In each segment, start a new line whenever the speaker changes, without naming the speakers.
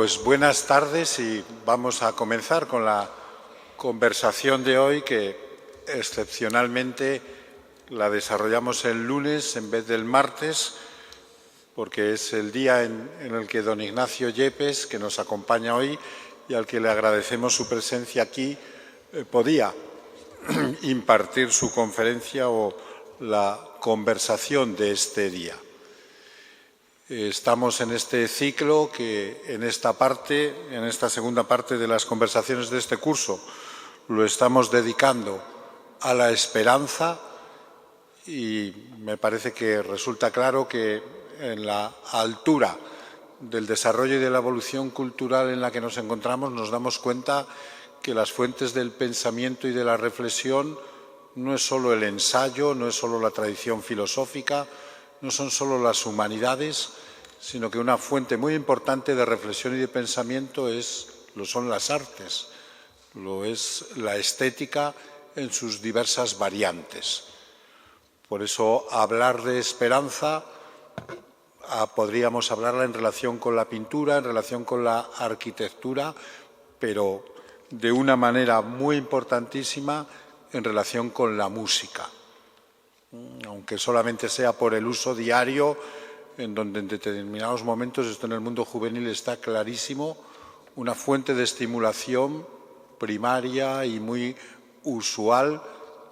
pues buenas tardes y vamos a comenzar con la conversación de hoy que excepcionalmente la desarrollamos el lunes en vez del martes porque es el día en el que don Ignacio Yepes, que nos acompaña hoy y al que le agradecemos su presencia aquí, podía impartir su conferencia o la conversación de este día. Estamos en este ciclo que en esta segunda parte de las conversaciones de este curso, lo estamos dedicando a la esperanza y me parece que resulta claro que en la altura del desarrollo y de la evolución cultural en la que nos encontramos nos damos cuenta que las fuentes del pensamiento y de la reflexión no es solo el ensayo, no es solo la tradición filosófica, no son solo las humanidades, sino que una fuente muy importante de reflexión y de pensamiento lo son las artes, lo es la estética en sus diversas variantes. Por eso hablar de esperanza podríamos hablarla en relación con la pintura, en relación con la arquitectura, pero de una manera muy importantísima en relación con la música, aunque solamente sea por el uso diario, en donde en determinados momentos, esto en el mundo juvenil está clarísimo, una fuente de estimulación primaria y muy usual,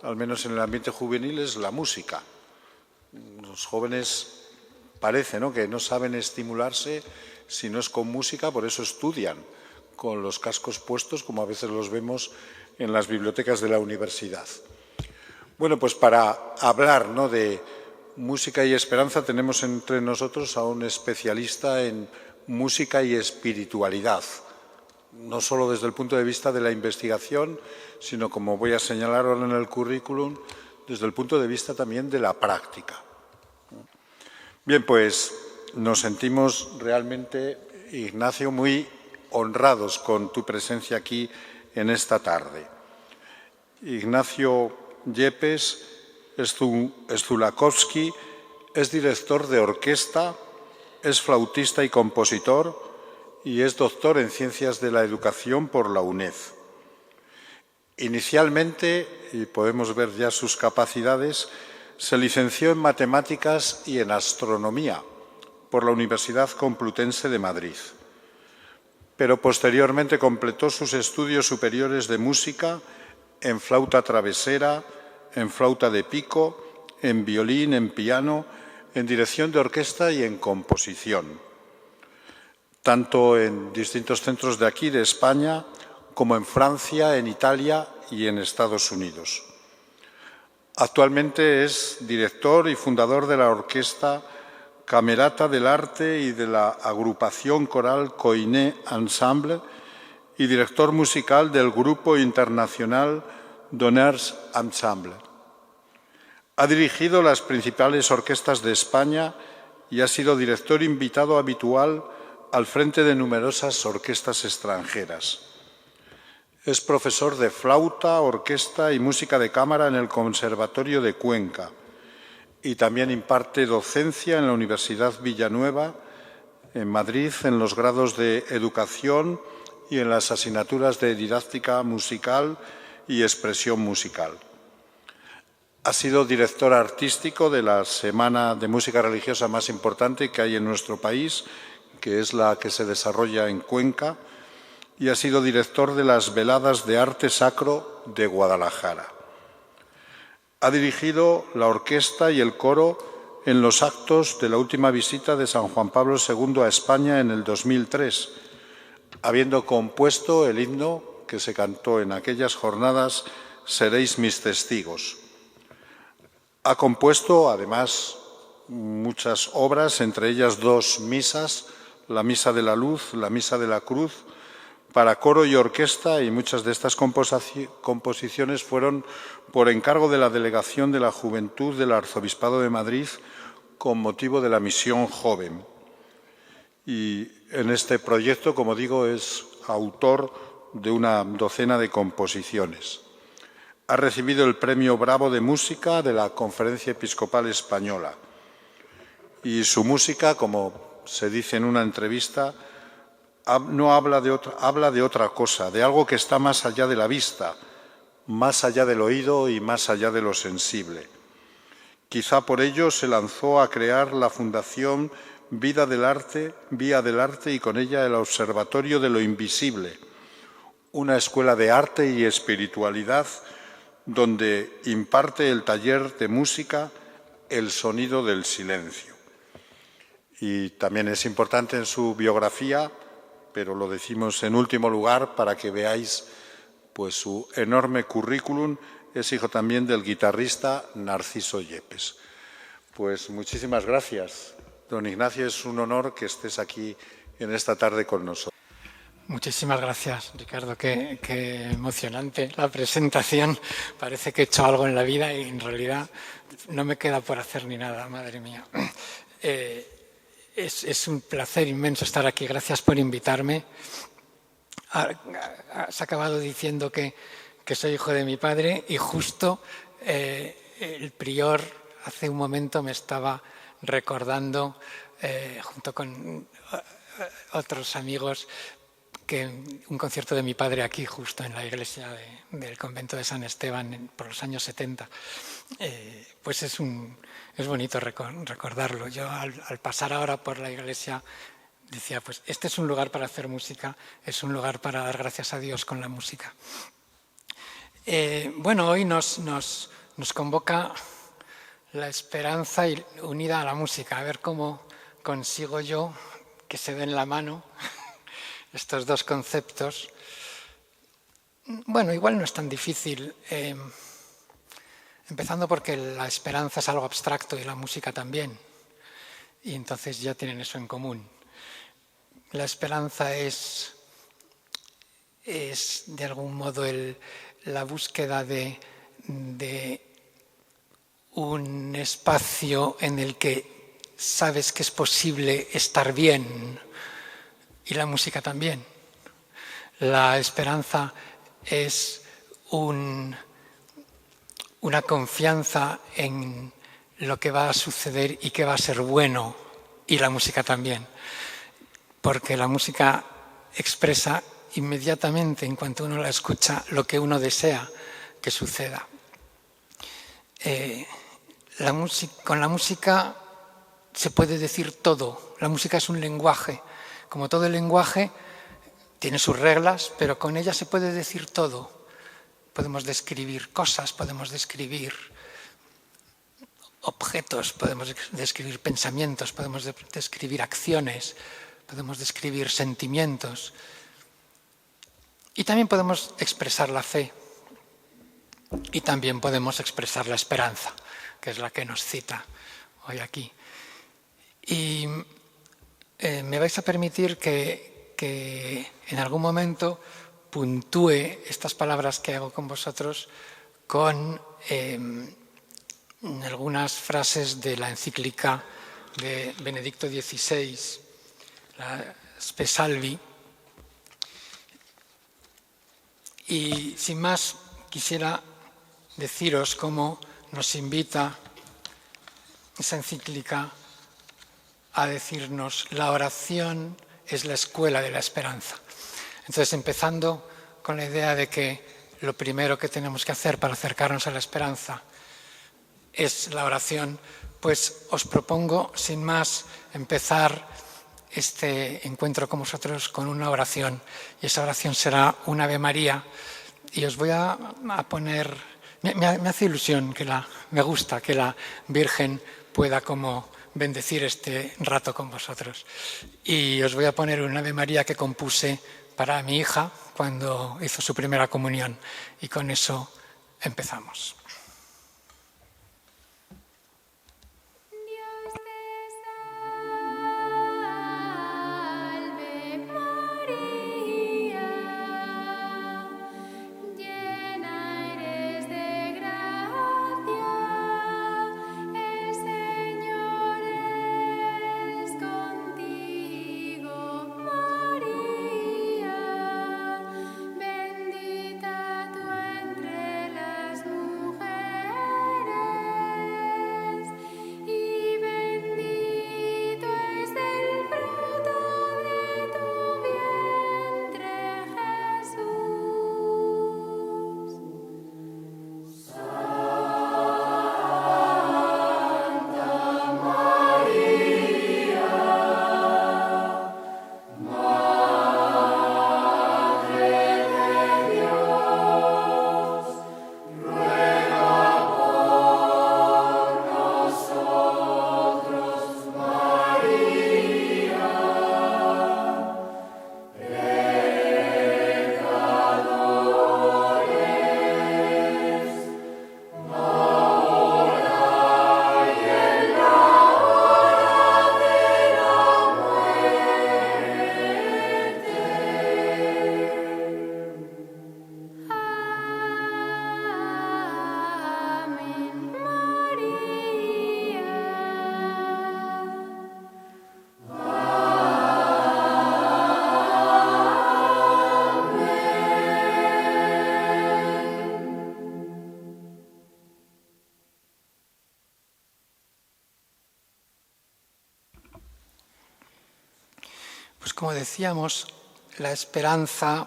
al menos en el ambiente juvenil, es la música. Los jóvenes parece, ¿no?, que no saben estimularse si no es con música, por eso estudian con los cascos puestos, como a veces los vemos en las bibliotecas de la universidad. Bueno, pues para hablar, ¿no?, de música y esperanza tenemos entre nosotros a un especialista en música y espiritualidad, no solo desde el punto de vista de la investigación, sino, como voy a señalar ahora en el currículum, desde el punto de vista también de la práctica. Bien, pues nos sentimos realmente, Ignacio, muy honrados con tu presencia aquí en esta tarde. Ignacio Yepes Zdulakowski es director de orquesta, es flautista y compositor y es doctor en Ciencias de la Educación por la UNED. Inicialmente, y podemos ver ya sus capacidades, se licenció en Matemáticas y en Astronomía por la Universidad Complutense de Madrid, pero posteriormente completó sus estudios superiores de música en flauta travesera, en flauta de pico, en violín, en piano, en dirección de orquesta y en composición, tanto en distintos centros de aquí, de España, como en Francia, en Italia y en Estados Unidos. Actualmente es director y fundador de la Orquesta Camerata del Arte y de la agrupación coral Koiné Ensemble y director musical del Grupo Internacional Donneurs Ensemble. Ha dirigido las principales orquestas de España y ha sido director invitado habitual al frente de numerosas orquestas extranjeras. Es profesor de flauta, orquesta y música de cámara en el Conservatorio de Cuenca y también imparte docencia en la Universidad Villanueva, en Madrid, en los grados de Educación y en las asignaturas de Didáctica Musical y Expresión Musical. Ha sido director artístico de la semana de música religiosa más importante que hay en nuestro país, que es la que se desarrolla en Cuenca, y ha sido director de las Veladas de Arte Sacro de Guadalajara. Ha dirigido la orquesta y el coro en los actos de la última visita de San Juan Pablo II a España en el 2003, habiendo compuesto el himno que se cantó en aquellas jornadas, Seréis mis testigos. Ha compuesto, además, muchas obras, entre ellas 2 misas, la Misa de la Luz, la Misa de la Cruz, para coro y orquesta, y muchas de estas composiciones fueron por encargo de la Delegación de la Juventud del Arzobispado de Madrid con motivo de la Misión Joven. Y en este proyecto, como digo, es autor de una docena de composiciones. Ha recibido el Premio Bravo de Música de la Conferencia Episcopal Española. Y su música, como se dice en una entrevista, no habla de otra, habla de otra cosa, de algo que está más allá de la vista, más allá del oído y más allá de lo sensible. Quizá por ello se lanzó a crear la Fundación Vía del Arte y con ella el Observatorio de lo Invisible, una escuela de arte y espiritualidad donde imparte el taller de música El sonido del silencio. Y también es importante en su biografía, pero lo decimos en último lugar para que veáis pues su enorme currículum. Es hijo también del guitarrista Narciso Yepes. Pues muchísimas gracias, don Ignacio. Es un honor que estés aquí en esta tarde con nosotros.
Muchísimas gracias, Ricardo. Qué emocionante la presentación. Parece que he hecho algo en la vida y en realidad no me queda por hacer ni nada, madre mía. Es un placer inmenso estar aquí. Gracias por invitarme. Has acabado diciendo que soy hijo de mi padre y justo el prior hace un momento me estaba recordando, junto con otros amigos, que un concierto de mi padre aquí, justo en la iglesia del convento de San Esteban, por los años 70. Pues es bonito recordarlo. Yo al pasar ahora por la iglesia decía, pues este es un lugar para hacer música, es un lugar para dar gracias a Dios con la música. Bueno, hoy nos convoca la esperanza unida a la música. A ver cómo consigo yo que se den la mano estos dos conceptos. Bueno, igual no es tan difícil, empezando porque la esperanza es algo abstracto y la música también, y entonces ya tienen eso en común. La esperanza es de algún modo la búsqueda de un espacio en el que sabes que es posible estar bien, y la música también. La esperanza es una confianza en lo que va a suceder y que va a ser bueno, y la música también. Porque la música expresa inmediatamente, en cuanto uno la escucha, lo que uno desea que suceda. Con la música se puede decir todo. La música es un lenguaje. Como todo el lenguaje, tiene sus reglas, pero con ella se puede decir todo. Podemos describir cosas, podemos describir objetos, podemos describir pensamientos, podemos describir acciones, podemos describir sentimientos. Y también podemos expresar la fe. Y también podemos expresar la esperanza, que es la que nos cita hoy aquí. Y me vais a permitir que en algún momento puntúe estas palabras que hago con vosotros con algunas frases de la encíclica de Benedicto XVI, la Spe Salvi. Y sin más, quisiera deciros cómo nos invita esa encíclica a decirnos: la oración es la escuela de la esperanza. Entonces, empezando con la idea de que lo primero que tenemos que hacer para acercarnos a la esperanza es la oración, pues os propongo, sin más, empezar este encuentro con vosotros con una oración. Y esa oración será un Ave María. Y os voy a poner... Me hace ilusión, me gusta que la Virgen pueda como bendecir este rato con vosotros. Y os voy a poner un Ave María que compuse para mi hija cuando hizo su primera comunión. Y con eso empezamos.
Bendita tú entre las mujeres.
como decíamos, la esperanza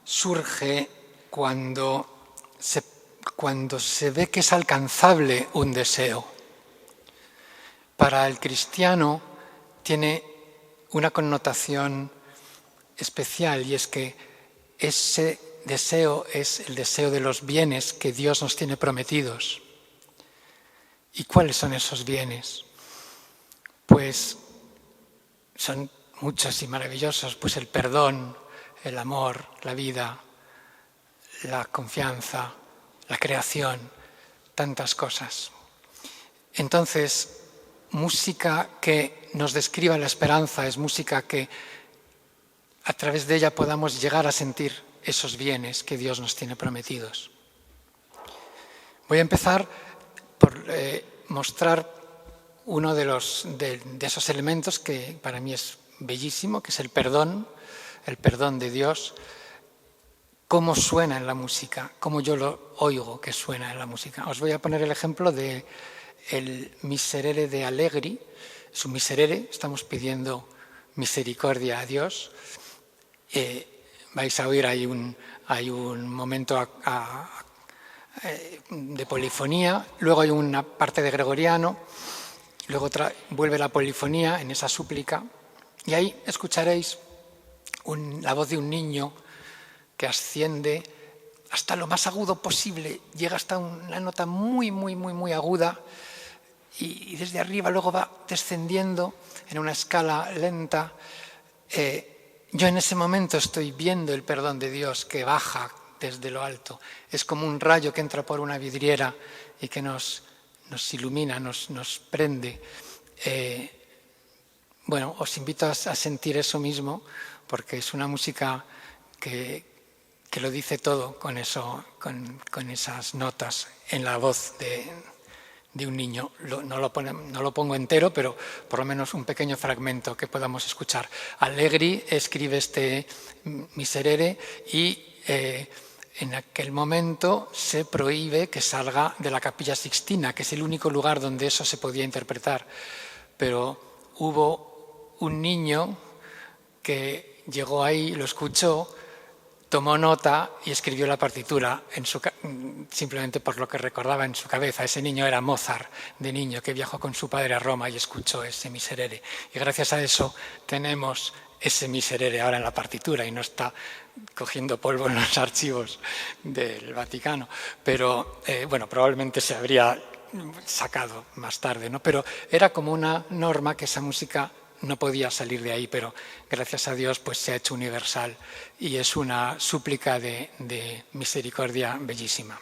surge cuando se ve que es alcanzable un deseo. Para el cristiano tiene una connotación especial, y es que ese deseo es el deseo de los bienes que Dios nos tiene prometidos. ¿Y cuáles son esos bienes? Pues son muchos y maravillosos, pues el perdón, el amor, la vida, la confianza, la creación, tantas cosas. Entonces, música que nos describa la esperanza es música que a través de ella podamos llegar a sentir esos bienes que Dios nos tiene prometidos. Voy a empezar por mostrar uno de esos elementos que para mí es bellísimo, que es el perdón de Dios. Cómo suena en la música, cómo yo lo oigo que suena en la música. Os voy a poner el ejemplo del Miserere de Allegri. Es un miserere, estamos pidiendo misericordia a Dios. Vais a oír, hay un momento de polifonía, luego hay una parte de gregoriano, luego vuelve la polifonía en esa súplica, y ahí escucharéis la voz de un niño que asciende hasta lo más agudo posible, llega hasta una nota muy, muy, muy, muy aguda, y desde arriba luego va descendiendo en una escala lenta. Yo en ese momento estoy viendo el perdón de Dios que baja desde lo alto. Es como un rayo que entra por una vidriera y que nos ilumina, nos prende. Bueno, os invito a sentir eso mismo, porque es una música que lo dice todo con esas notas en la voz de un niño. No lo pongo entero, pero por lo menos un pequeño fragmento que podamos escuchar. Allegri escribe este miserere y en aquel momento se prohíbe que salga de la Capilla Sixtina, que es el único lugar donde eso se podía interpretar. Pero hubo un niño que llegó ahí, lo escuchó, tomó nota y escribió la partitura simplemente por lo que recordaba en su cabeza. Ese niño era Mozart, de niño, que viajó con su padre a Roma y escuchó ese miserere. Y gracias a eso tenemos ese miserere ahora en la partitura y no está cogiendo polvo en los archivos del Vaticano. Pero bueno, probablemente se habría sacado más tarde, ¿no? Pero era como una norma que esa música no podía salir de ahí, pero gracias a Dios pues se ha hecho universal y es una súplica de misericordia bellísima.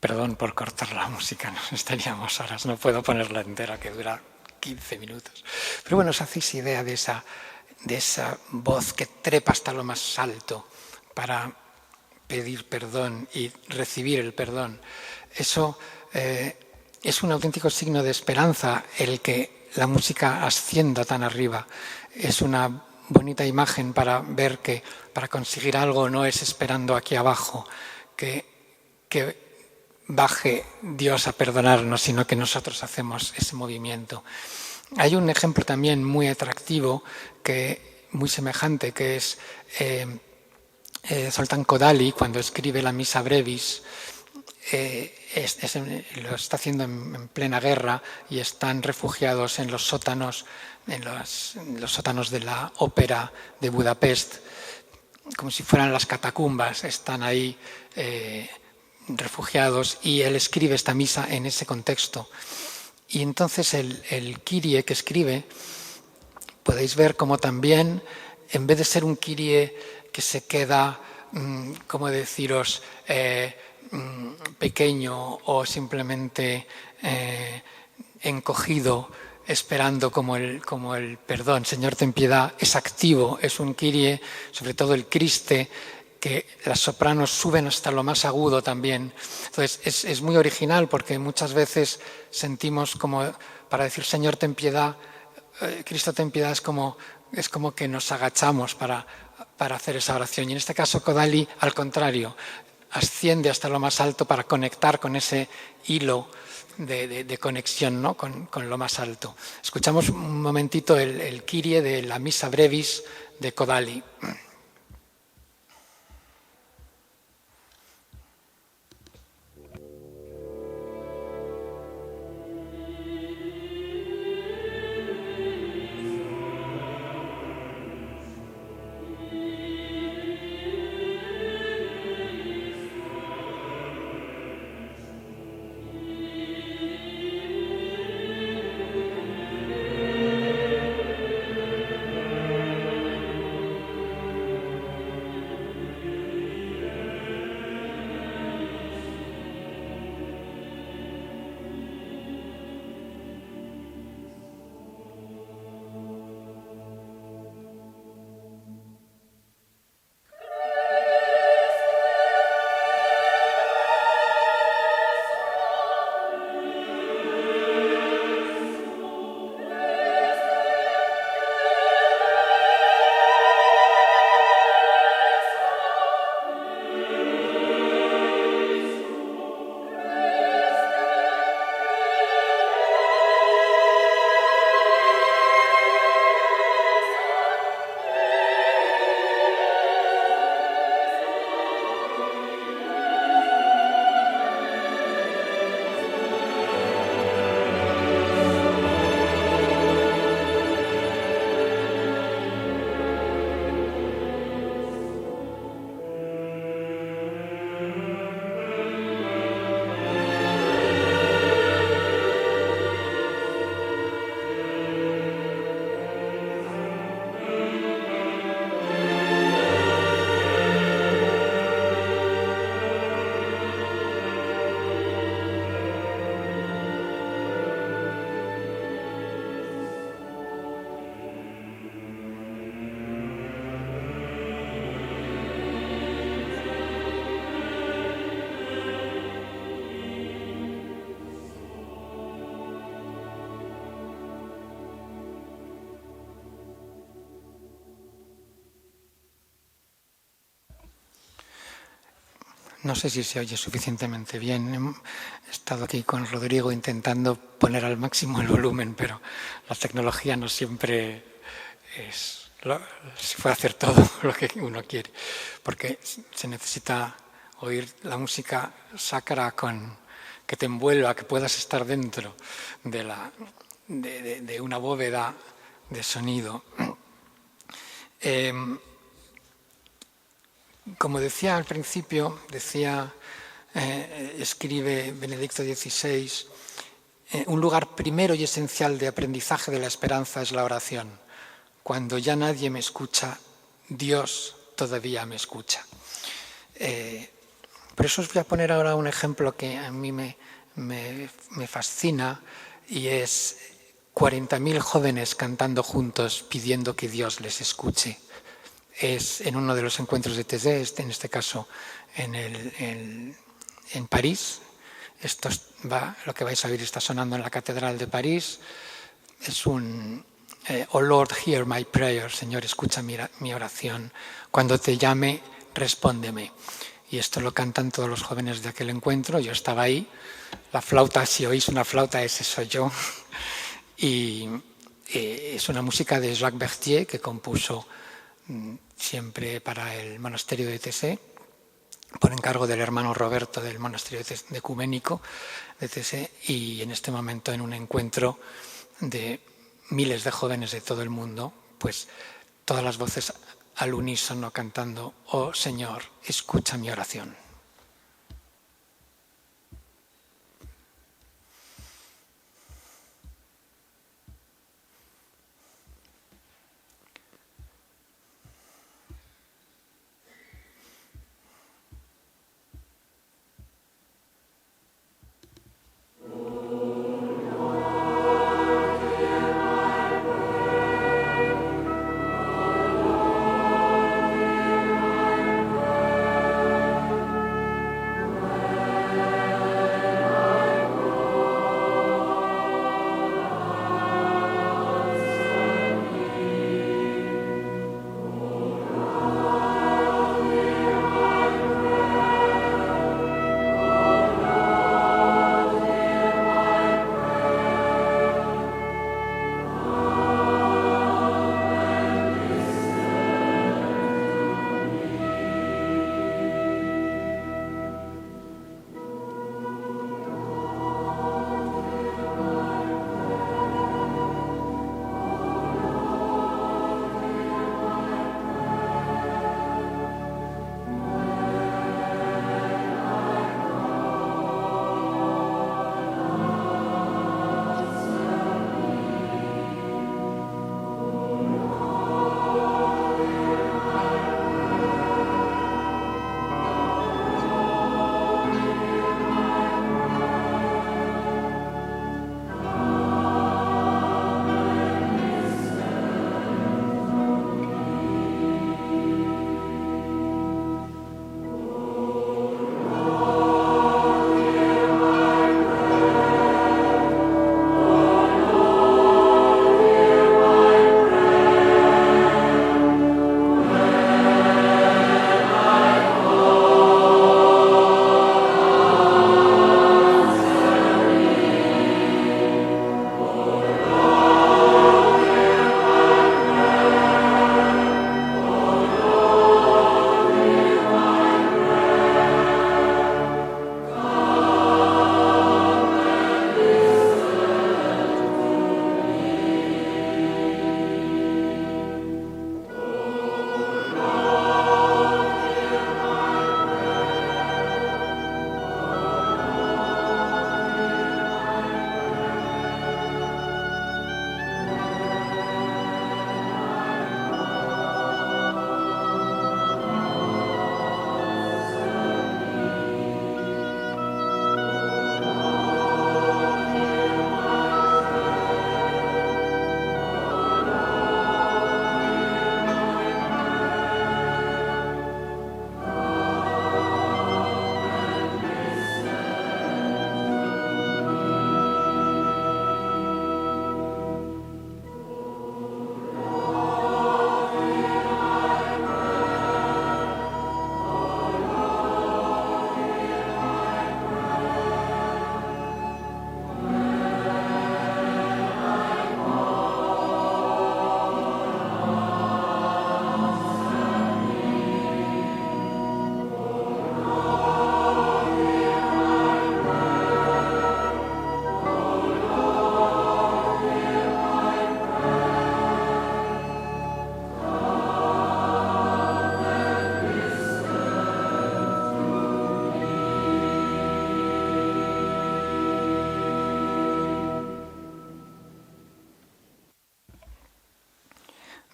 Perdón por cortar la música, nos estaríamos horas, no puedo ponerla entera, que dura 15 minutos. Pero bueno, os hacéis idea de esa voz que trepa hasta lo más alto para pedir perdón y recibir el perdón. Eso es un auténtico signo de esperanza el que la música ascienda tan arriba. Es una bonita imagen para ver que para conseguir algo no es esperando aquí abajo que baje Dios a perdonarnos, sino que nosotros hacemos ese movimiento. Hay un ejemplo también muy atractivo, muy semejante, que es Zoltán Kodály, cuando escribe la Missa Brevis. Lo está haciendo en plena guerra y están refugiados en los sótanos, en los sótanos de la ópera de Budapest, como si fueran las catacumbas, están ahí refugiados, y él escribe esta misa en ese contexto. Y entonces el Kyrie que escribe, podéis ver como también, en vez de ser un Kyrie que se queda, como deciros, pequeño o simplemente encogido, esperando como el perdón, Señor ten piedad, es activo, es un Kyrie, sobre todo el Criste, que las sopranos suben hasta lo más agudo también. Entonces es muy original, porque muchas veces sentimos como, para decir Señor ten piedad, Cristo ten piedad, es como que nos agachamos para hacer esa oración. Y en este caso Kodály, al contrario, asciende hasta lo más alto para conectar con ese hilo de conexión, ¿no? con lo más alto. Escuchamos un momentito el Kyrie de la Missa Brevis de Kodály. No sé si se oye suficientemente bien. He estado aquí con Rodrigo intentando poner al máximo el volumen, pero la tecnología no siempre se puede hacer todo lo que uno quiere, porque se necesita oír la música sacra que te envuelva, que puedas estar dentro de una bóveda de sonido. Como decía al principio, escribe Benedicto XVI, un lugar primero y esencial de aprendizaje de la esperanza es la oración. Cuando ya nadie me escucha, Dios todavía me escucha. Por Por eso os voy a poner ahora un ejemplo que a mí me fascina, y es 40.000 jóvenes cantando juntos pidiendo que Dios les escuche. Es en uno de los encuentros de Taizé, en este caso en París. Lo que vais a oír está sonando en la Catedral de París. Es un Oh Lord, hear my prayer, Señor, escucha mi oración. Cuando te llame, respóndeme. Y esto lo cantan todos los jóvenes de aquel encuentro. Yo estaba ahí. La flauta, si oís una flauta, ese soy yo. Y es una música de Jacques Berthier, que compuso siempre para el monasterio de Taizé, por encargo del hermano Roberto del monasterio de ecuménico de Taizé, y en este momento en un encuentro de miles de jóvenes de todo el mundo, pues todas las voces al unísono cantando: oh Señor, escucha mi oración.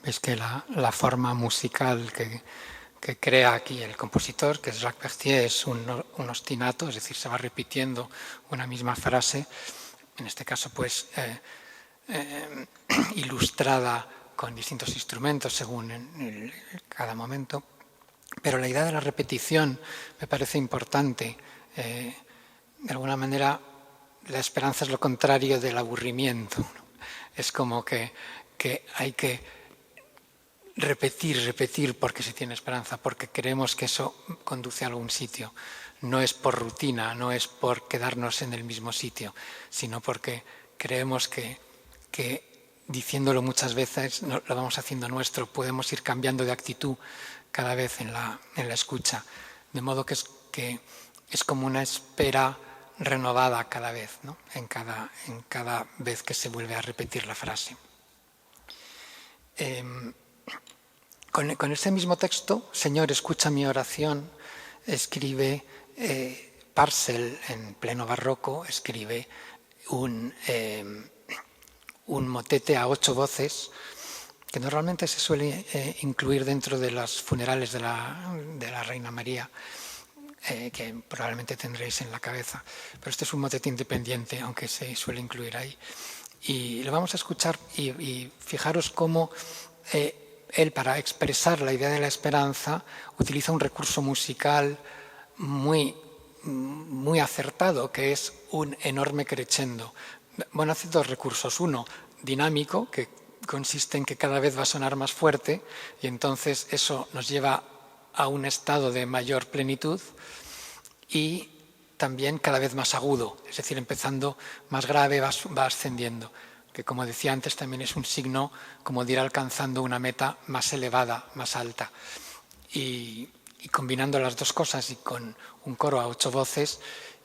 Es que la forma musical crea aquí el compositor, que es Jacques Berthier, es un ostinato, es decir, se va repitiendo una misma frase, en este caso pues ilustrada con distintos instrumentos según cada momento. Pero la idea de la repetición me parece importante. De alguna manera, la esperanza es lo contrario del aburrimiento. Es como que hay que repetir porque se tiene esperanza, porque creemos que eso conduce a algún sitio. No es por rutina, no es por quedarnos en el mismo sitio, sino porque creemos que diciéndolo muchas veces lo vamos haciendo nuestro, podemos ir cambiando de actitud cada vez en la escucha. De modo que es como una espera renovada cada vez, ¿no? en cada vez que se vuelve a repetir la frase. Con ese mismo texto, Señor, escucha mi oración, escribe Parcel, en pleno barroco, escribe un motete a 8 voces que normalmente se suele incluir dentro de los funerales de la Reina María, que probablemente tendréis en la cabeza. Pero este es un motete independiente, aunque se suele incluir ahí. Y lo vamos a escuchar y fijaros cómo él, para expresar la idea de la esperanza, utiliza un recurso musical muy acertado, que es un enorme crescendo. Bueno, hace dos recursos. Uno, dinámico, que consiste en que cada vez va a sonar más fuerte y entonces eso nos lleva a un estado de mayor plenitud, y también cada vez más agudo, es decir, empezando más grave, va ascendiendo, que como decía antes también es un signo como de ir alcanzando una meta más elevada, más alta. Y combinando las dos cosas y con un coro a 8 voces,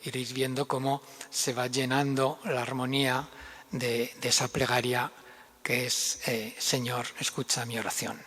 iréis viendo cómo se va llenando la armonía de esa plegaria que es Señor, escucha mi oración.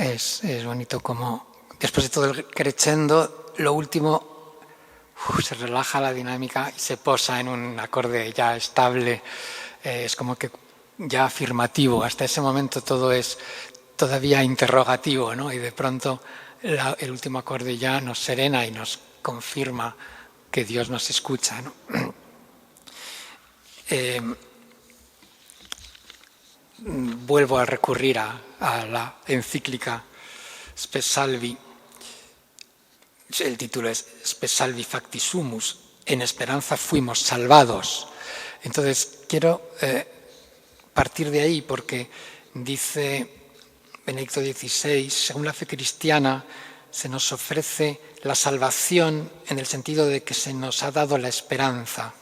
Es bonito como después de todo el crescendo, lo último se relaja la dinámica y se posa en un acorde ya estable. Es como que ya afirmativo. Hasta ese momento todo es todavía interrogativo, ¿no? Y de pronto el último acorde ya nos serena y nos confirma que Dios nos escucha, ¿no? Vuelvo a recurrir a la encíclica Spes Salvi. El título es Spes Salvi Facti Sumus, en esperanza fuimos salvados. Entonces quiero partir de ahí porque dice Benedicto XVI, según la fe cristiana se nos ofrece la salvación en el sentido de que se nos ha dado la esperanza.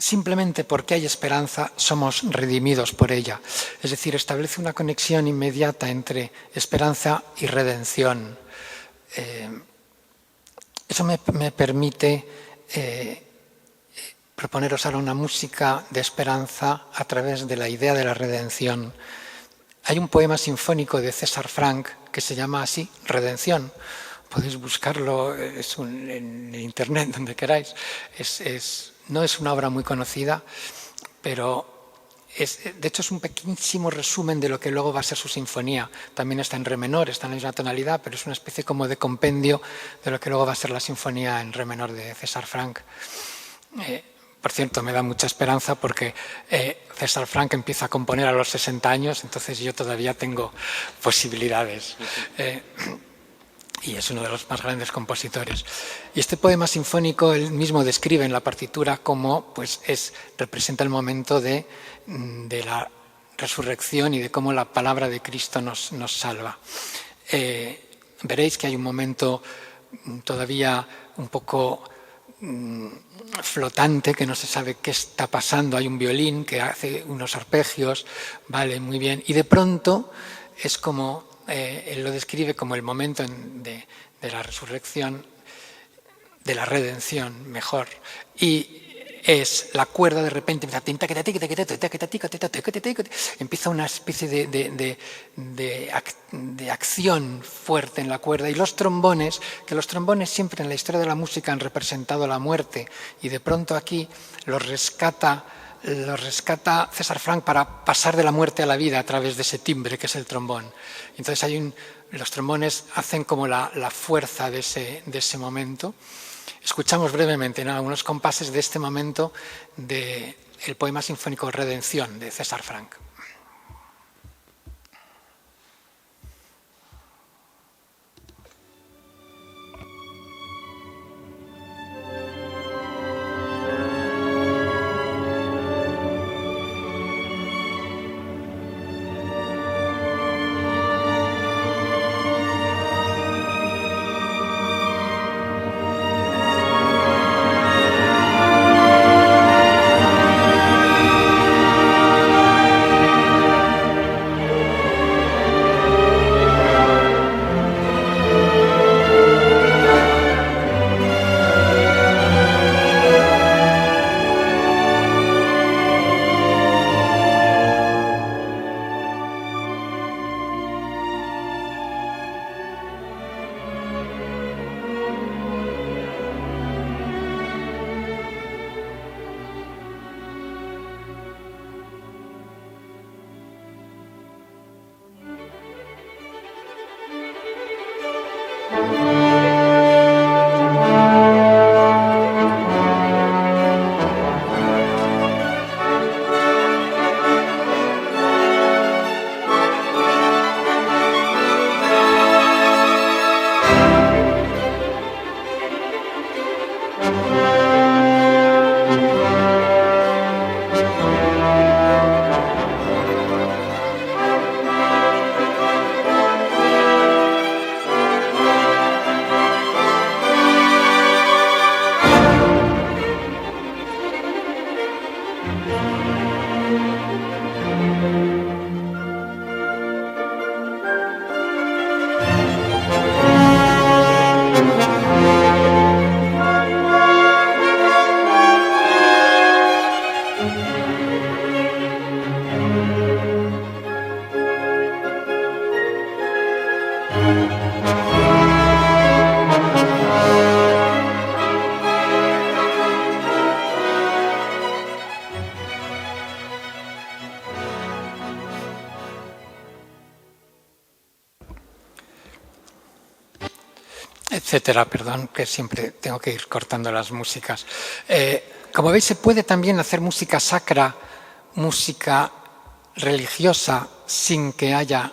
Simplemente porque hay esperanza somos redimidos por ella. Es decir, establece una conexión inmediata entre esperanza y redención. Eso me permite proponeros ahora una música de esperanza a través de la idea de la redención. Hay un poema sinfónico de César Franck que se llama así, Redención. Podéis buscarlo en internet, donde queráis. No es una obra muy conocida, pero de hecho es un pequeñísimo resumen de lo que luego va a ser su sinfonía. También está en re menor, está en la misma tonalidad, pero es una especie como de compendio de lo que luego va a ser la sinfonía en re menor de César Franck. Por cierto, me da mucha esperanza porque César Franck empieza a componer a los 60 años, entonces yo todavía tengo posibilidades. Y es uno de los más grandes compositores. Y este poema sinfónico él mismo describe en la partitura cómo pues, representa el momento de la resurrección y de cómo la palabra de Cristo nos salva. Veréis que hay un momento todavía un poco flotante, que no se sabe qué está pasando. Hay un violín que hace unos arpegios, vale, muy bien. Y de pronto es como... él lo describe como el momento de la resurrección, de la redención, mejor. Y es la cuerda de repente empieza una especie de acción fuerte en la cuerda. Y los trombones, que los trombones siempre en la historia de la música han representado la muerte, y de pronto aquí los rescata César Franck para pasar de la muerte a la vida a través de ese timbre que es el trombón. Entonces los trombones hacen como la fuerza de ese momento. Escuchamos brevemente algunos compases de este momento del poema sinfónico Redención de César Franck. etcétera. Perdón, que siempre tengo que ir cortando las músicas. Como veis, se puede también hacer música sacra, música religiosa, sin que haya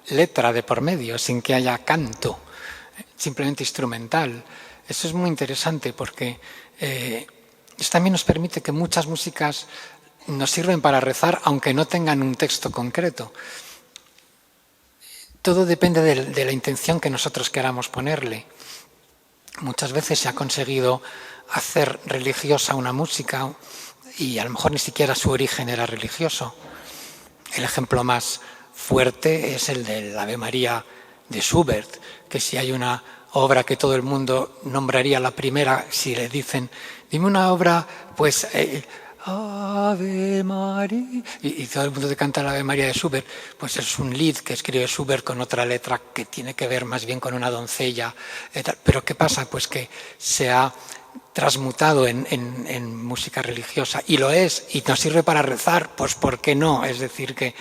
letra de por medio, sin que haya canto, simplemente instrumental. Eso es muy interesante porque eso también nos permite que muchas músicas nos sirven para rezar, aunque no tengan un texto concreto. Todo depende de la intención que nosotros queramos ponerle. Muchas veces se ha conseguido hacer religiosa una música y a lo mejor ni siquiera su origen era religioso. El ejemplo más fuerte es el del Ave María de Schubert, que si hay una obra que todo el mundo nombraría la primera, si le dicen, dime una obra, pues Ave María, y todo el mundo te canta la Ave María de Schubert, pues es un lied que escribe Schubert con otra letra que tiene que ver más bien con una doncella. Pero ¿qué pasa? Pues que se ha transmutado en música religiosa, y lo es, y nos sirve para rezar, pues ¿por qué no? Es decir, que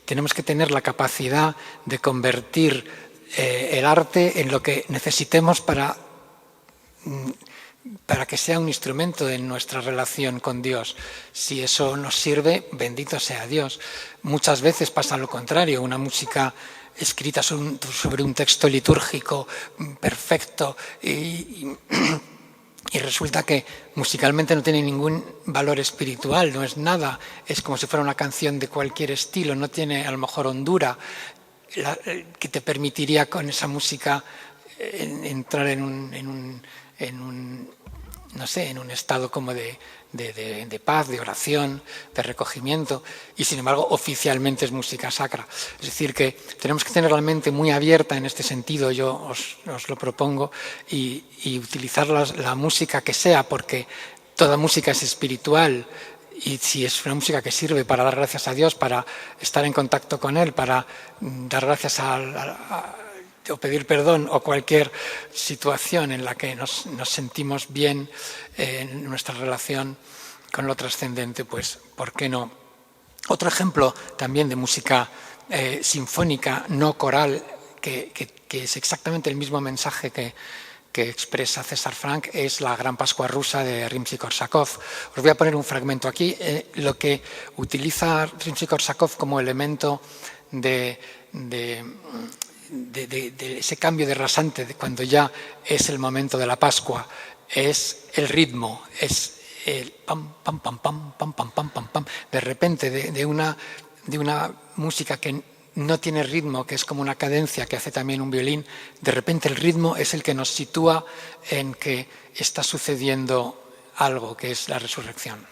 tenemos que tener la capacidad de convertir el arte en lo que necesitemos para que sea un instrumento en nuestra relación con Dios. Si eso nos sirve, bendito sea Dios. Muchas veces pasa lo contrario, una música escrita sobre un texto litúrgico perfecto y resulta que musicalmente no tiene ningún valor espiritual, no es nada, es como si fuera una canción de cualquier estilo, no tiene a lo mejor hondura que te permitiría con esa música entrar en un estado como de paz, de oración, de recogimiento, y sin embargo oficialmente es música sacra. Es decir, que tenemos que tener la mente muy abierta en este sentido, yo os lo propongo, y utilizar la música que sea, porque toda música es espiritual, y si es una música que sirve para dar gracias a Dios, para estar en contacto con Él, para dar gracias o pedir perdón, o cualquier situación en la que nos sentimos bien en nuestra relación con lo trascendente, pues ¿por qué no? Otro ejemplo también de música sinfónica, no coral, que es exactamente el mismo mensaje que expresa César Franck, es la Gran Pascua Rusa de Rimsky-Korsakov. Os voy a poner un fragmento aquí. Lo que utiliza Rimsky-Korsakov como elemento de ese cambio de rasante de cuando ya es el momento de la Pascua es el ritmo, es el pam pam pam pam pam pam pam pam pam. De repente de una música que no tiene ritmo, que es como una cadencia que hace también un violín, de repente el ritmo es el que nos sitúa en que está sucediendo algo, que es la resurrección.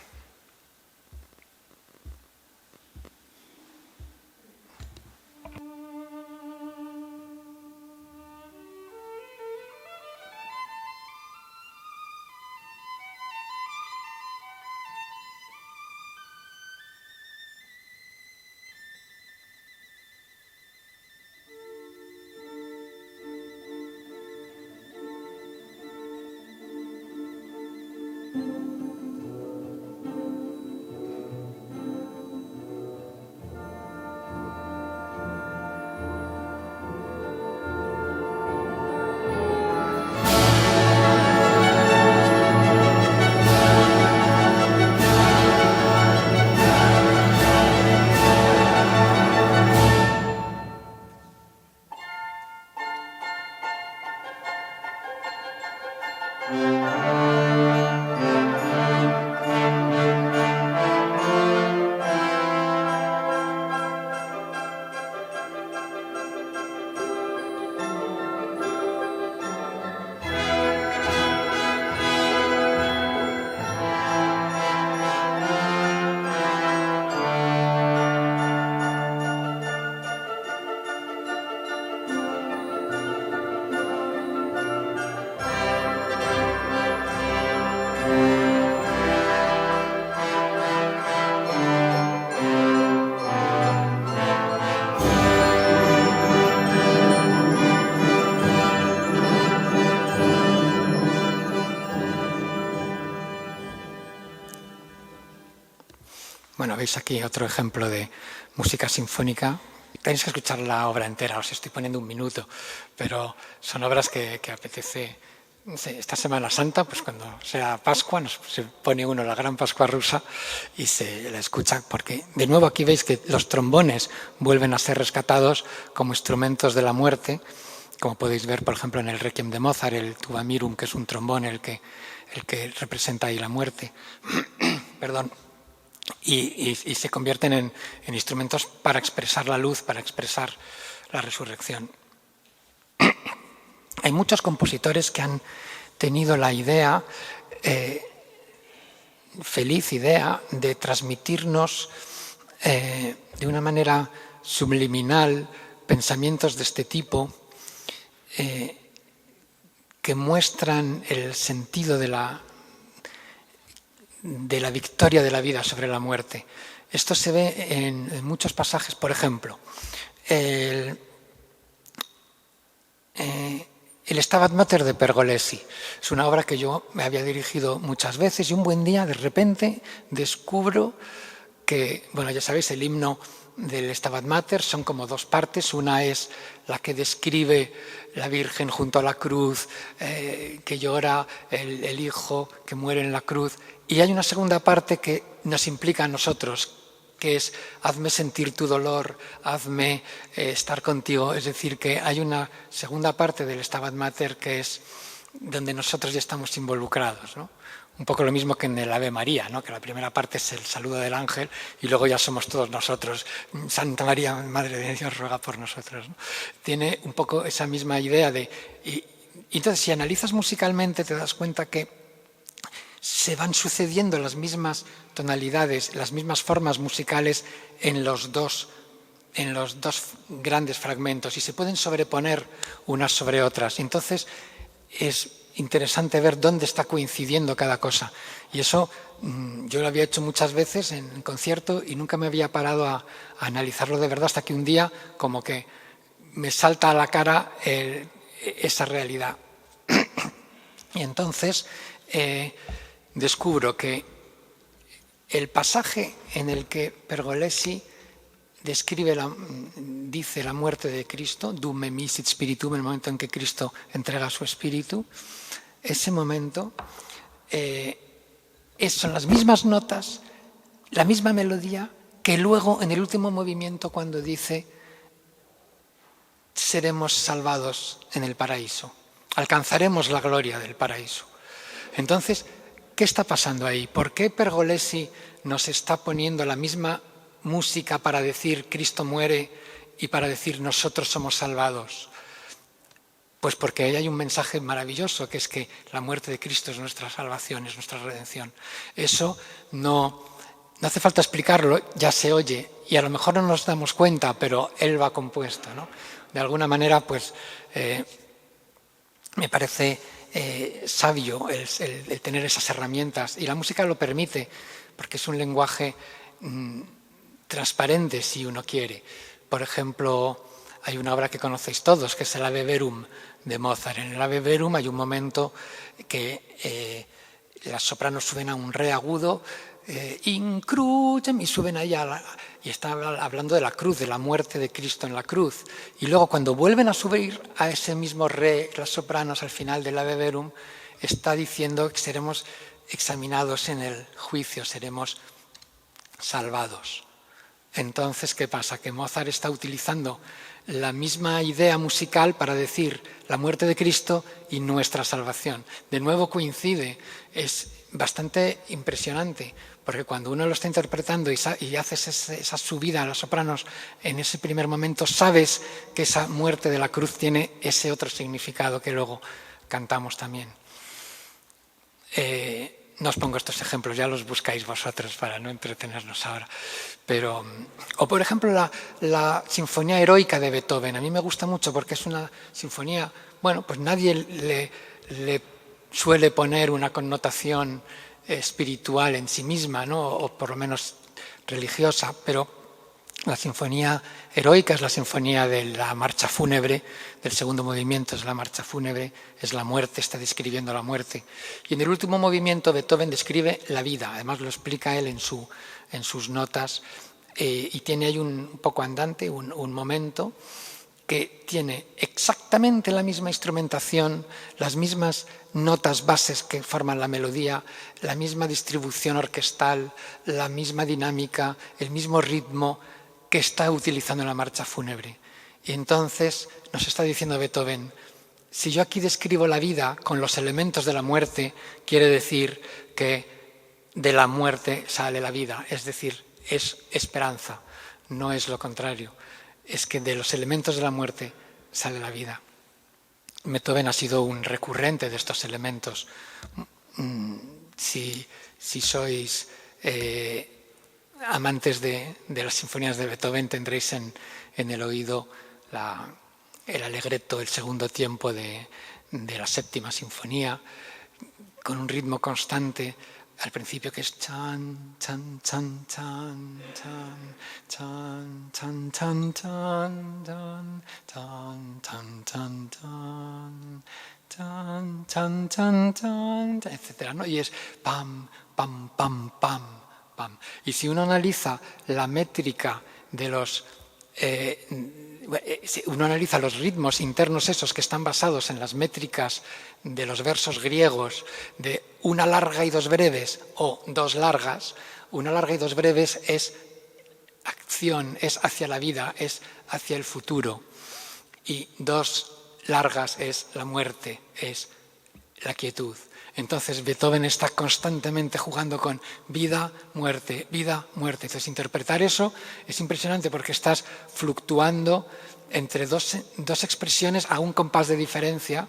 veis aquí otro ejemplo de música sinfónica. Tenéis que escuchar la obra entera, os estoy poniendo 1 minuto, pero son obras que apetece. Esta Semana Santa, pues cuando sea Pascua, se pone uno la Gran Pascua rusa y se la escucha, porque de nuevo aquí veis que los trombones vuelven a ser rescatados como instrumentos de la muerte, como podéis ver, por ejemplo, en el Requiem de Mozart, el tuba mirum, que es un trombón el que representa ahí la muerte. Perdón. Y se convierten en instrumentos para expresar la luz, para expresar la resurrección. Hay muchos compositores que han tenido la idea, feliz idea, de transmitirnos de una manera subliminal pensamientos de este tipo que muestran el sentido de la victoria de la vida sobre la muerte. Esto se ve en muchos pasajes. Por ejemplo, el Stabat Mater de Pergolesi. Es una obra que yo me había dirigido muchas veces y un buen día, de repente, descubro que, bueno, ya sabéis, el himno del Stabat Mater son como 2 partes. Una es la que describe la Virgen junto a la cruz, que llora el Hijo que muere en la cruz. Y hay una segunda parte que nos implica a nosotros, que es hazme sentir tu dolor, hazme estar contigo. Es decir, que hay una segunda parte del Stabat Mater que es donde nosotros ya estamos involucrados, ¿no? Un poco lo mismo que en el Ave María, ¿no? Que la primera parte es el saludo del ángel y luego ya somos todos nosotros. Santa María, Madre de Dios, ruega por nosotros, ¿no? Tiene un poco esa misma idea de... Y entonces, si analizas musicalmente, te das cuenta que se van sucediendo las mismas tonalidades, las mismas formas musicales en los dos grandes fragmentos y se pueden sobreponer unas sobre otras. Entonces es interesante ver dónde está coincidiendo cada cosa. Y eso yo lo había hecho muchas veces en concierto y nunca me había parado a analizarlo de verdad hasta que un día como que me salta a la cara esa realidad. Y entonces descubro que el pasaje en el que Pergolesi dice la muerte de Cristo, Dum me misit spiritum, en el momento en que Cristo entrega su espíritu, ese momento son las mismas notas, la misma melodía que luego en el último movimiento cuando dice seremos salvados en el paraíso, alcanzaremos la gloria del paraíso. Entonces, ¿qué está pasando ahí? ¿Por qué Pergolesi nos está poniendo la misma música para decir Cristo muere y para decir nosotros somos salvados? Pues porque ahí hay un mensaje maravilloso, que es que la muerte de Cristo es nuestra salvación, es nuestra redención. Eso no hace falta explicarlo, ya se oye, y a lo mejor no nos damos cuenta, pero Él va compuesto, ¿no? De alguna manera, pues, me parece sabio el tener esas herramientas, y la música lo permite, porque es un lenguaje transparente si uno quiere. Por ejemplo, hay una obra que conocéis todos, que es el Ave Verum de Mozart. En el Ave Verum hay un momento que las sopranos suben a un re agudo, in crucem, y suben ahí y está hablando de la cruz, de la muerte de Cristo en la cruz. Y luego cuando vuelven a subir a ese mismo re, las sopranos al final del Ave Verum, está diciendo que seremos examinados en el juicio, seremos salvados. Entonces, ¿qué pasa? Que Mozart está utilizando la misma idea musical para decir la muerte de Cristo y nuestra salvación. De nuevo coincide, es bastante impresionante, porque cuando uno lo está interpretando y haces esa subida a las sopranos en ese primer momento, sabes que esa muerte de la cruz tiene ese otro significado que luego cantamos también. No os pongo estos ejemplos, ya los buscáis vosotros para no entretenernos ahora. Pero, o por ejemplo la Sinfonía Heroica de Beethoven, a mí me gusta mucho porque es una sinfonía, bueno, pues nadie le suele poner una connotación espiritual en sí misma, ¿no? O por lo menos religiosa, pero La sinfonía heroica es la sinfonía de la marcha fúnebre, del segundo movimiento es la marcha fúnebre, es la muerte, está describiendo la muerte. Y en el último movimiento Beethoven describe la vida, además lo explica él en sus notas, y tiene ahí un poco andante, un momento que tiene exactamente la misma instrumentación, las mismas notas bases que forman la melodía, la misma distribución orquestal, la misma dinámica, el mismo ritmo que está utilizando en la marcha fúnebre. Y entonces nos está diciendo Beethoven, si yo aquí describo la vida con los elementos de la muerte, quiere decir que de la muerte sale la vida, es decir, es esperanza, no es lo contrario, es que de los elementos de la muerte sale la vida. Beethoven ha sido un recurrente de estos elementos. Si sois amantes de las sinfonías de Beethoven, tendréis en el oído el allegretto, el segundo tiempo de la séptima sinfonía, con un ritmo constante al principio, que es chan, chan, chan, chan, chan, chan, chan, chan, chan, chan, chan, chan, chan, chan, chan, chan, chan, etcétera, ¿no? Y es pam, pam, pam, pam, pam. Y si uno analiza la métrica de los uno analiza los ritmos internos esos que están basados en las métricas de los versos griegos de una larga y dos breves o dos largas, una larga y dos breves es acción, es hacia la vida, es hacia el futuro, y dos largas es la muerte, es la quietud. Entonces Beethoven está constantemente jugando con vida, muerte, vida, muerte. Entonces interpretar eso es impresionante porque estás fluctuando entre dos expresiones a un compás de diferencia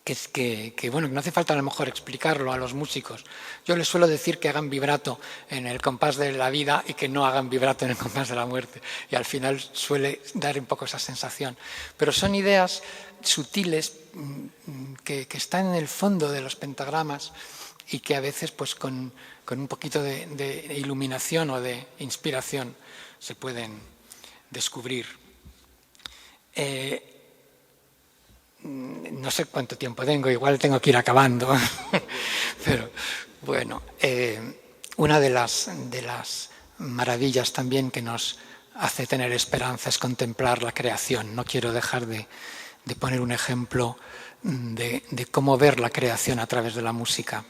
que bueno, no hace falta a lo mejor explicarlo a los músicos. Yo les suelo decir que hagan vibrato en el compás de la vida y que no hagan vibrato en el compás de la muerte. Y al final suele dar un poco esa sensación. Pero son ideas sutiles que están en el fondo de los pentagramas y que a veces pues con un poquito de iluminación o de inspiración se pueden descubrir. No sé cuánto tiempo tengo, igual tengo que ir acabando, pero bueno, una de las maravillas también que nos hace tener esperanza es contemplar la creación. No quiero dejar de poner un ejemplo de cómo ver la creación a través de la música.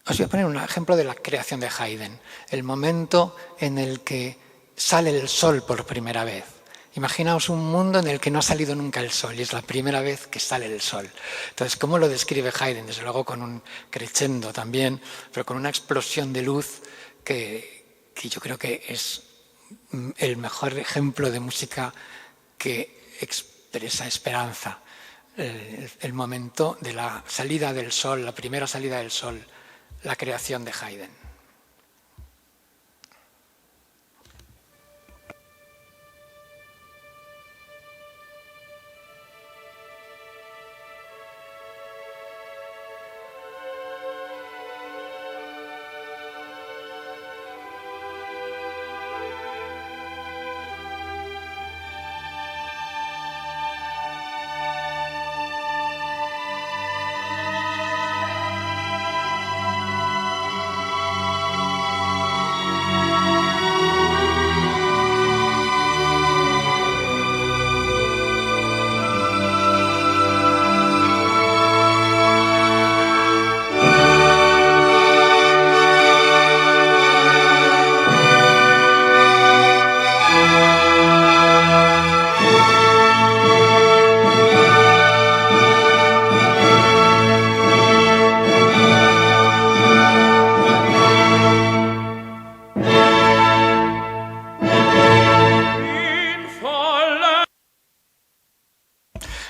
Os voy a poner un ejemplo de la creación de Haydn, el momento en el que sale el sol por primera vez. Imaginaos un mundo en el que no ha salido nunca el sol y es la primera vez que sale el sol. Entonces, ¿cómo lo describe Haydn? Desde luego con un crescendo también, pero con una explosión de luz que yo creo que es el mejor ejemplo de música que expresa esperanza. El momento de la salida del sol, la primera salida del sol, la creación de Haydn.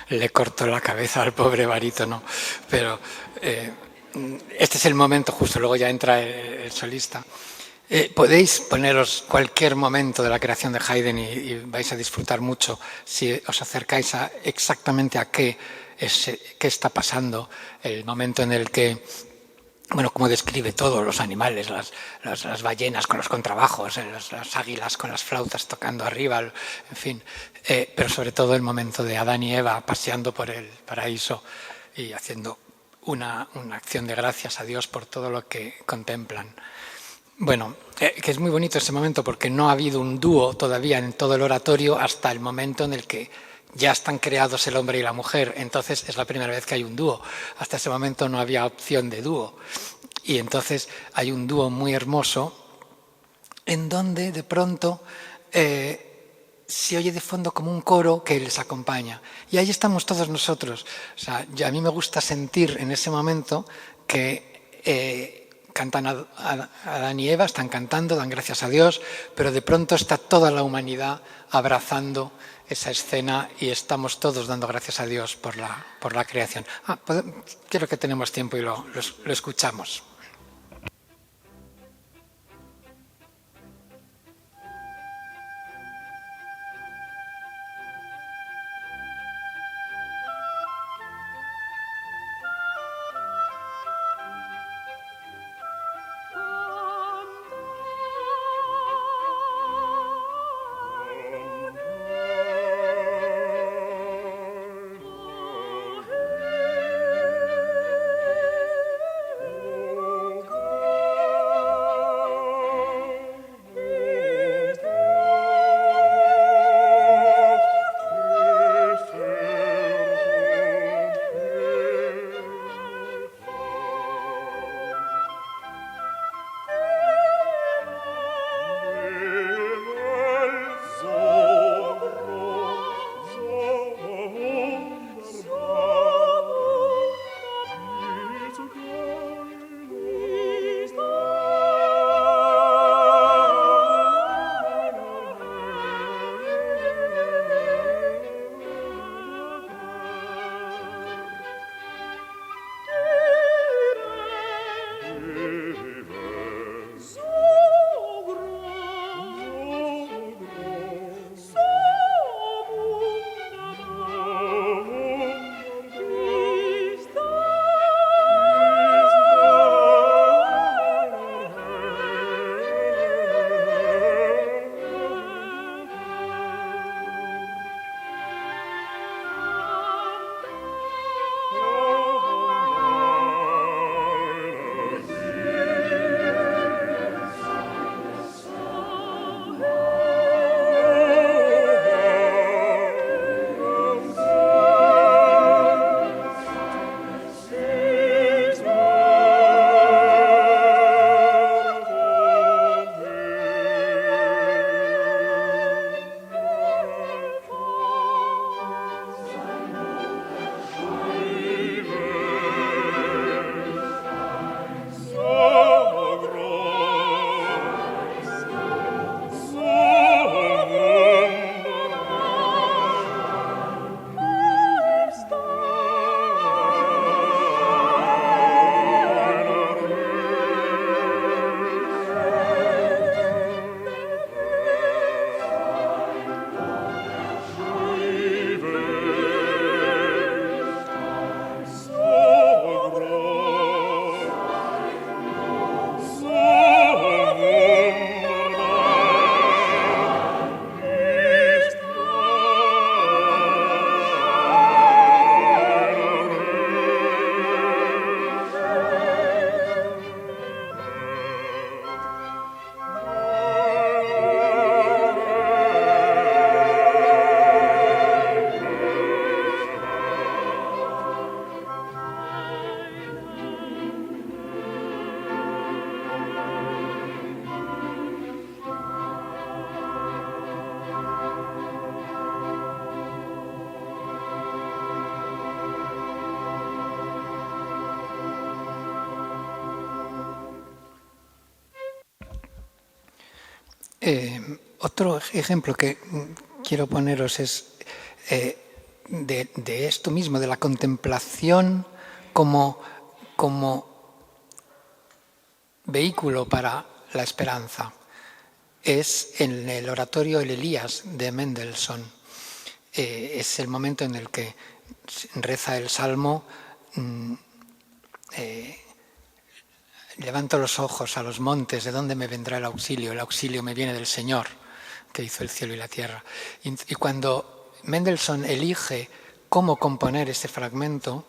Le corto la cabeza al pobre barítono, pero este es el momento justo, luego ya entra el solista. Podéis poneros cualquier momento de la creación de Haydn y vais a disfrutar mucho si os acercáis exactamente a qué está pasando, el momento en el que bueno, como describe todos los animales, las ballenas con los contrabajos, las águilas con las flautas tocando arriba, en fin, pero sobre todo el momento de Adán y Eva paseando por el paraíso y haciendo una acción de gracias a Dios por todo lo que contemplan. Bueno, que es muy bonito ese momento porque no ha habido un dúo todavía en todo el oratorio hasta el momento en el que ya están creados el hombre y la mujer, entonces es la primera vez que hay un dúo. Hasta ese momento no había opción de dúo. Y entonces hay un dúo muy hermoso en donde de pronto se oye de fondo como un coro que les acompaña. Y ahí estamos todos nosotros. O sea, a mí me gusta sentir en ese momento que cantan Adán y Eva, están cantando, dan gracias a Dios, pero de pronto está toda la humanidad abrazando esa escena y estamos todos dando gracias a Dios por la creación. Creo que tenemos tiempo y lo escuchamos. Otro ejemplo que quiero poneros es de esto mismo, de la contemplación como vehículo para la esperanza. Es en el oratorio El Elías de Mendelssohn. Es el momento en el que reza el Salmo levanto los ojos a los montes, ¿de dónde me vendrá el auxilio? El auxilio me viene del Señor, que hizo el cielo y la tierra. Y cuando Mendelssohn elige cómo componer este fragmento,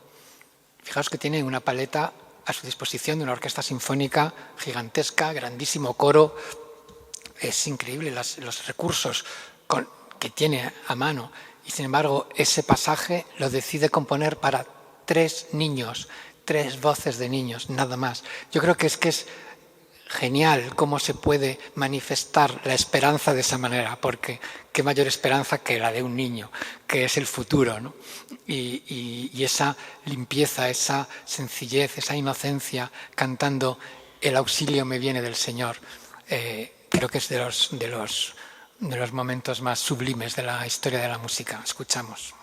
fijaos que tiene una paleta a su disposición de una orquesta sinfónica gigantesca, grandísimo coro. Es increíble los recursos que tiene a mano. Y sin embargo, ese pasaje lo decide componer para 3 niños, 3 voces de niños, nada más. Yo creo que es genial cómo se puede manifestar la esperanza de esa manera, porque qué mayor esperanza que la de un niño, que es el futuro, ¿no? Y esa limpieza, esa sencillez, esa inocencia, cantando el auxilio me viene del Señor, creo que es de los momentos más sublimes de la historia de la música. Escuchamos.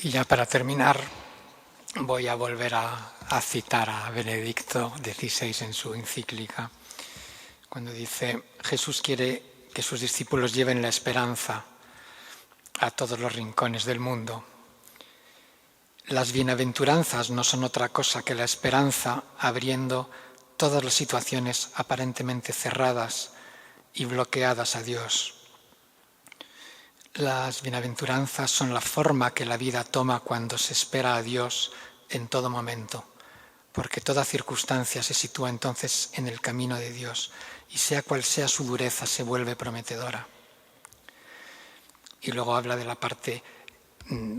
Y ya para terminar, voy a volver a citar a Benedicto XVI en su encíclica, cuando dice: Jesús quiere que sus discípulos lleven la esperanza a todos los rincones del mundo. Las bienaventuranzas no son otra cosa que la esperanza abriendo todas las situaciones aparentemente cerradas y bloqueadas a Dios. Las bienaventuranzas son la forma que la vida toma cuando se espera a Dios en todo momento, porque toda circunstancia se sitúa entonces en el camino de Dios y sea cual sea su dureza se vuelve prometedora. Y luego habla de la parte,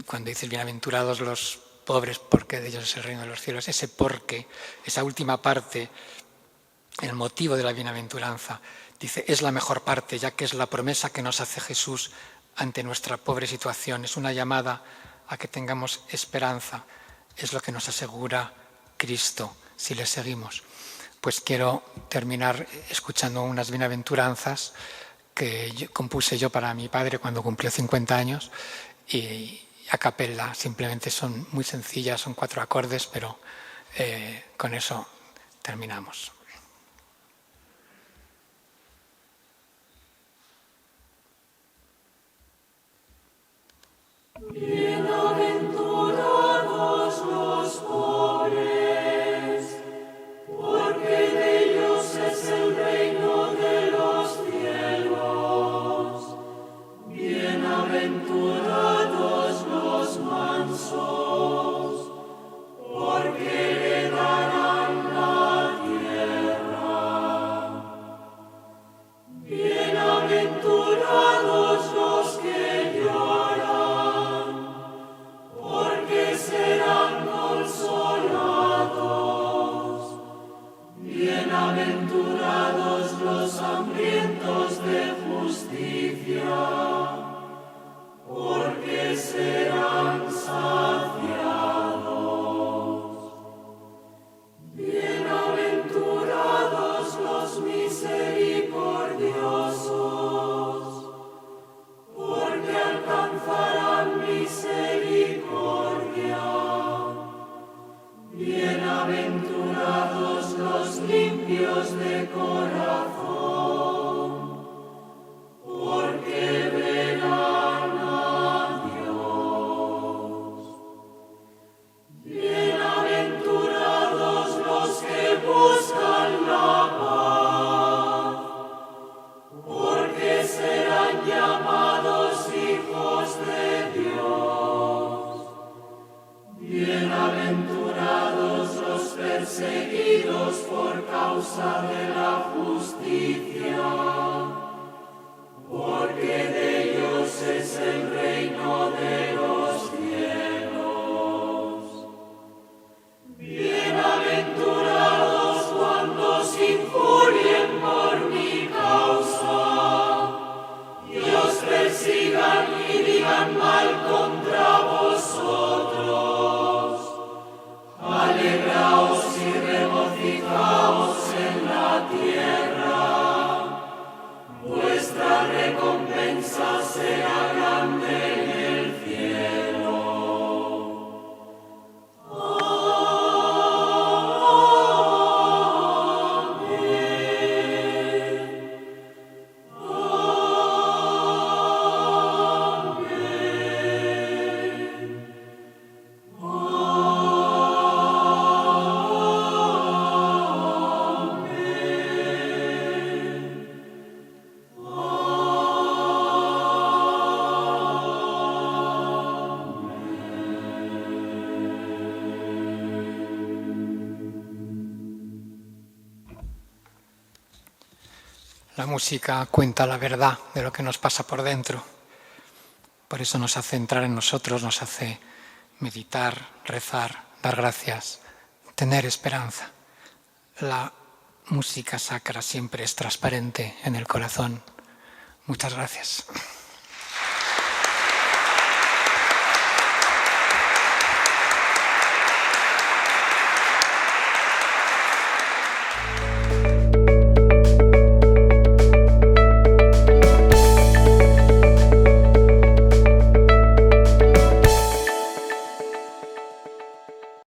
cuando dice bienaventurados los pobres porque de ellos es el reino de los cielos, ese porque, esa última parte, el motivo de la bienaventuranza, dice, es la mejor parte, ya que es la promesa que nos hace Jesús ante nuestra pobre situación. Es una llamada a que tengamos esperanza. Es lo que nos asegura Cristo si le seguimos. Pues quiero terminar escuchando unas bienaventuranzas que compuse yo para mi padre cuando cumplió 50 años y a capella. Simplemente son muy sencillas, son 4 acordes, pero con eso terminamos.
Bienaventurados los pobres, porque de ellos es el reino de los cielos. Bienaventurados los mansos, porque heredarán la tierra. Bienaventurados los que lloran, perseguidos de corazón, porque verán a Dios. Bienaventurados los que buscan la paz, porque serán llamados hijos de Dios. Bienaventurados los perseguidos por causa de la justicia, porque de ellos es el reino de los cielos. Bienaventurados cuando os injurien por mi causa y os persigan y digan mal contra vosotros. Alegraos y regocijaos en la tierra, vuestra recompensa será grande en el cielo.
La música cuenta la verdad de lo que nos pasa por dentro. Por eso nos hace entrar en nosotros, nos hace meditar, rezar, dar gracias, tener esperanza. La música sacra siempre es transparente en el corazón. Muchas gracias.